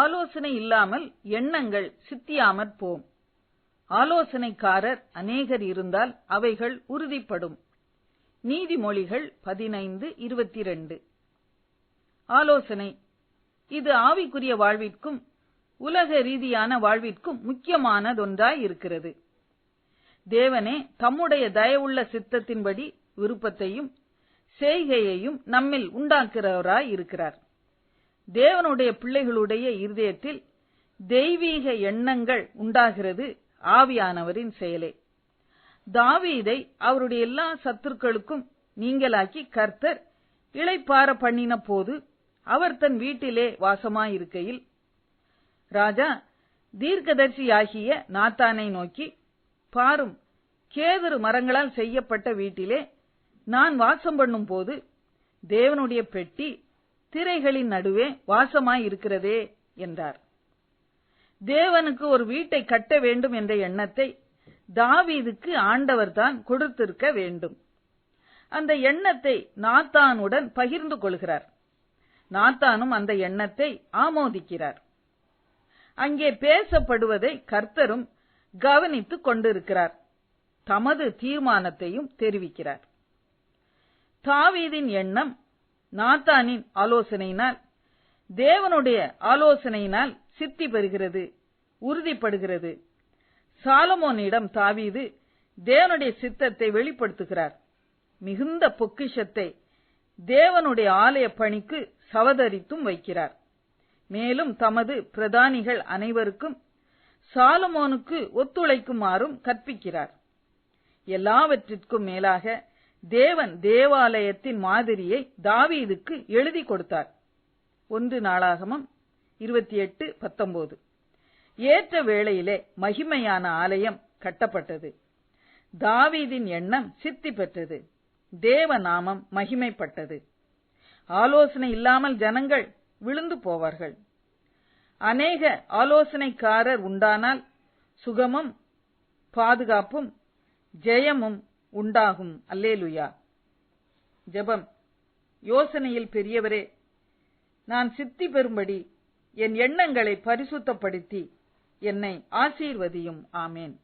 ஆலோசனை இல்லாமல் எண்ணங்கள் சித்தியாமற் போம். ஆலோசனைக்காரர் அநேகர் இருந்தால் அவைகள் உறுதிப்படும். நீதிமொழிகள் 15:22. ஆலோசனை இது ஆவிக்குரிய வாழ்விற்கும் உலக ரீதியான வாழ்விற்கும் முக்கியமானதொன்றாய் இருக்கிறது. தேவனே தம்முடைய தயவுள்ள சித்தத்தின்படி விருப்பத்தையும் செய்கையையும் நம்மில் உண்டாக்குகிறவராய் இருக்கிறார். தேவனுடைய பிள்ளைகளுடைய இருதயத்தில் தெய்வீக எண்ணங்கள் உண்டாகிறது ஆவியானவரின் செயலே. தாவீதை அவருடைய எல்லா சத்துருக்களுக்கும் நீங்கலாக்கி கர்த்தர் இளைப்பாற பண்ணின போது அவர் தன் வீட்டிலே வாசமாயிருக்கையில் ராஜா தீர்க்கதரிசியாகிய நாத்தானை நோக்கி, பாரும், கேதுரு மரங்களால் செய்யப்பட்ட வீட்டிலே நான் வாசம் பண்ணும் போது தேவனுடைய பெட்டி திரைகளின் நடுவே வாசமாயிருக்கிறதே என்றார். தேவனுக்கு ஒரு வீட்டை கட்ட வேண்டும் என்ற எண்ணத்தை தாவீதுக்கு ஆண்டவர்தான் கொடுத்திருக்க வேண்டும். அந்த எண்ணத்தை நாத்தானுடன் பகிர்ந்து கொள்கிறார். நாத்தானும் அந்த எண்ணத்தை ஆமோதிக்கிறார். அங்கே பேசப்படுவதை கர்த்தரும் கவனித்துக் கொண்டிருக்கிறார். தமது தீர்மானத்தையும் தெரிவிக்கிறார். தாவீதின் எண்ணம் நாத்தானின் ஆலோசனையினால், தேவனுடைய ஆலோசனையினால் சித்தி பெறுகிறது, உறுதிப்படுகிறது. சாலமோனிடம் தாவீது தேவனுடைய சித்தத்தை வெளிப்படுத்துகிறார். மிகுந்த பொக்கிஷத்தை தேவனுடைய ஆலய பணிக்கு சவதரித்தும் வைக்கிறார். மேலும் தமது பிரதானிகள் அனைவருக்கும் சாலமோனுக்கு ஒத்துழைக்குமாறும் கற்பிக்கிறார். எல்லாவற்றிற்கும் மேலாக தேவன் தேவாலயத்தின் மாதிரியை தாவீதுக்கு எழுதி கொடுத்தார். 1 நாளாகமம் 28:19. ஏற்ற வேளையிலே மகிமையான ஆலயம் கட்டப்பட்டது. தாவீதின் எண்ணம் சித்தி பெற்றது. தேவ நாமம் மகிமைப்பட்டது. ஆலோசனை இல்லாமல் ஜனங்கள் விழுந்து போவார்கள். அநேக ஆலோசனைக்காரர் உண்டானால் சுகமும் பாதுகாப்பும் ஜெயமும் உண்டாகும். அல்லேலூயா. ஜெபம். யோசனையில் பெரியவரே, நான் சித்தி பெறும்படி என் எண்ணங்களை பரிசுத்தப்படுத்தி என்னை ஆசீர்வதியும். ஆமேன்.